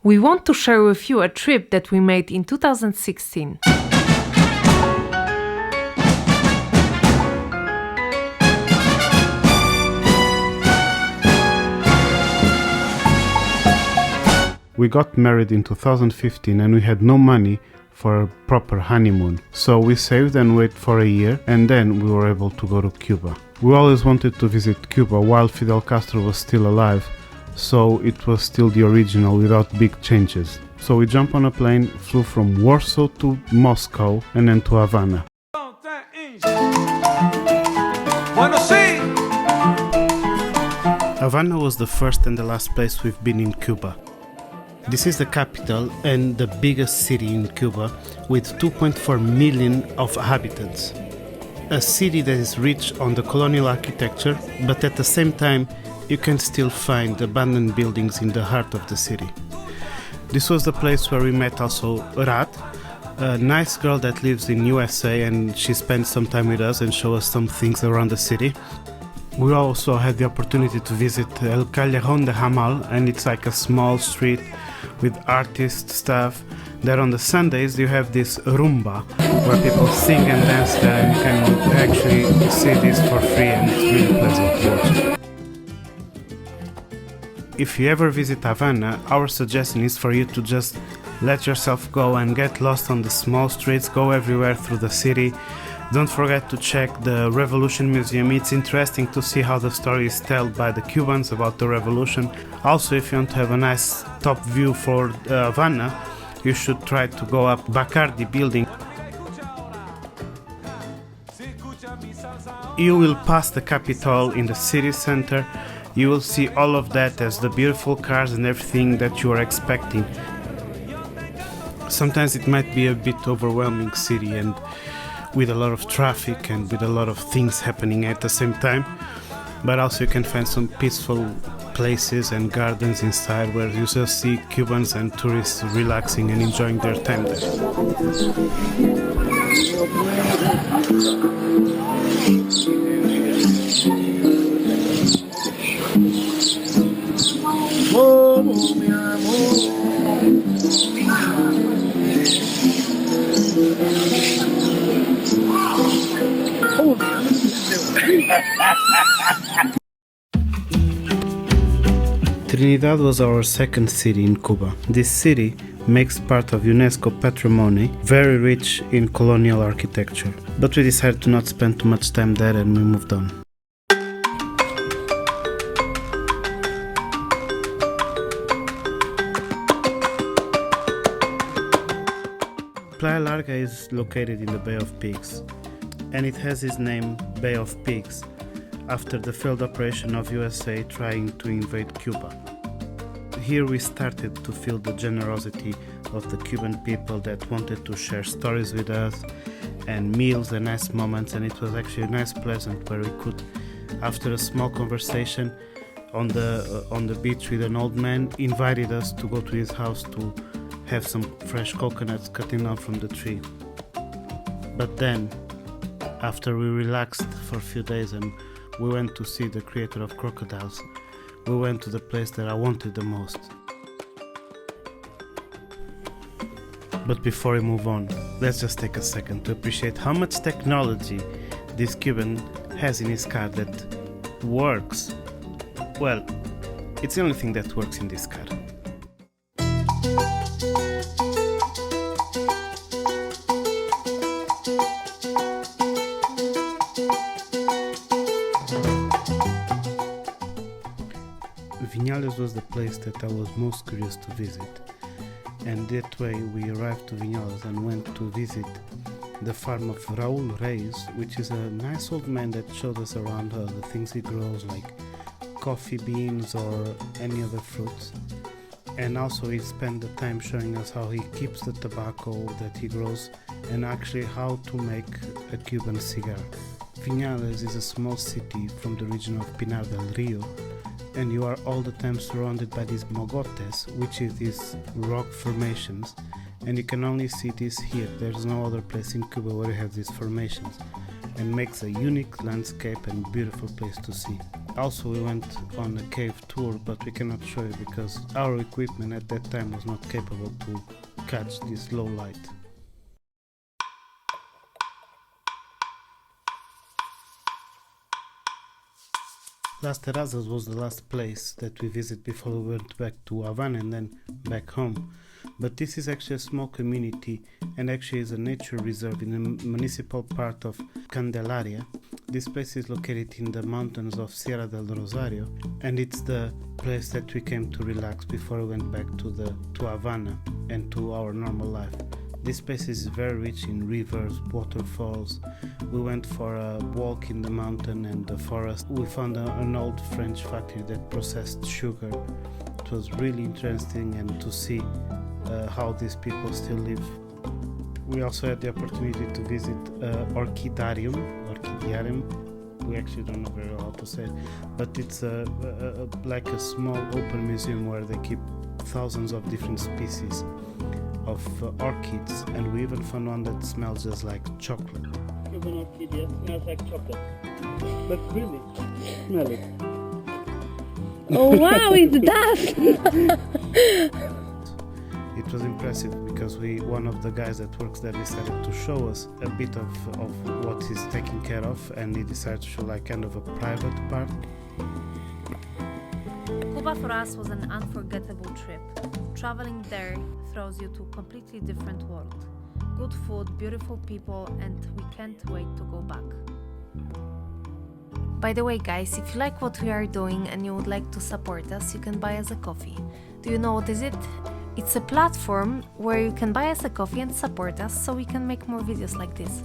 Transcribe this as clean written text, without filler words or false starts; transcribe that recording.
We want to share with you a trip that we made in 2016. We got married in 2015 and we had no money for a proper honeymoon. So we saved and waited for a year and then we were able to go to Cuba. We always wanted to visit Cuba while Fidel Castro was still alive, so it was still the original without big changes. So we jumped on a plane, flew from Warsaw to Moscow and then to Havana. Havana was the first and the last place we've been in Cuba. This is the capital and the biggest city in Cuba with 2.4 million of inhabitants. A city that is rich on the colonial architecture, but at the same time you can still find abandoned buildings in the heart of the city. This was the place where we met also Rat, a nice girl that lives in USA, and she spent some time with us and showed us some things around the city. We also had the opportunity to visit El Callejón de Hamal, and it's like a small street with artist stuff. There on the Sundays you have this rumba where people sing and dance there, and you can actually see this for free, and it's really pleasant to watch. If you ever visit Havana, our suggestion is for you to just let yourself go and get lost on the small streets, go everywhere through the city. Don't forget to check the Revolution Museum. It's interesting to see how the story is told by the Cubans about the revolution. Also, if you want to have a nice top view for Havana, you should try to go up Bacardi building. You will pass the Capitol in the city center. You will see all of that as the beautiful cars and everything that you are expecting. Sometimes it might be a bit overwhelming city and with a lot of traffic and with a lot of things happening at the same time, but also you can find some peaceful places and gardens inside where you just see Cubans and tourists relaxing and enjoying their time there. Trinidad was our second city in Cuba. This city makes part of UNESCO patrimony, very rich in colonial architecture. But we decided to not spend too much time there and we moved on. Playa Larga is located in the Bay of Pigs, and it has its name Bay of Pigs after the failed operation of USA trying to invade Cuba. Here we started to feel the generosity of the Cuban people that wanted to share stories with us and meals and nice moments, and it was actually a nice pleasant where we could, after a small conversation on the beach with an old man, invited us to go to his house to have some fresh coconuts cutting down from the tree. But then, after we relaxed for a few days and we went to see the creator of crocodiles, we went to the place that I wanted the most. But before we move on, let's just take a second to appreciate how much technology this Cuban has in his car that works. Well, it's the only thing that works in this car. Viñales was the place that I was most curious to visit, and that way we arrived to Viñales and went to visit the farm of Raúl Reis, which is a nice old man that showed us around the things he grows, like coffee beans or any other fruits. And also he spent the time showing us how he keeps the tobacco that he grows and actually how to make a Cuban cigar. Viñales is a small city from the region of Pinar del Rio, and you are all the time surrounded by these mogotes, which is these rock formations, and you can only see this here. There's no other place in Cuba where you have these formations, and makes a unique landscape and beautiful place to see. Also, we went on a cave tour, but we cannot show you because our equipment at that time was not capable to catch this low light. Las Terrazas was the last place that we visited before we went back to Havana and then back home. But this is actually a small community and actually is a nature reserve in the municipal part of Candelaria. This place is located in the mountains of Sierra del Rosario, and it's the place that we came to relax before we went back to Havana and to our normal life. This place is very rich in rivers, waterfalls. We went for a walk in the mountain and the forest. We found an old French factory that processed sugar. It was really interesting and to see how these people still live. We also had the opportunity to visit Orchidarium. We actually don't know very well how to say it, but it's like a small open museum where they keep thousands of different species of orchids, and we even found one that smells just like chocolate. Cuban orchid, yeah, smells like chocolate. But really, smell it. Oh wow, it does! It was impressive because one of the guys that works there decided to show us a bit of what he's taking care of, and he decided to show like kind of a private part. Cuba for us was an unforgettable trip. Traveling there throws you to a completely different world. Good food, beautiful people, and we can't wait to go back. By the way, guys, if you like what we are doing and you would like to support us, you can buy us a coffee. Do you know what is it? It's a platform where you can buy us a coffee and support us so we can make more videos like this.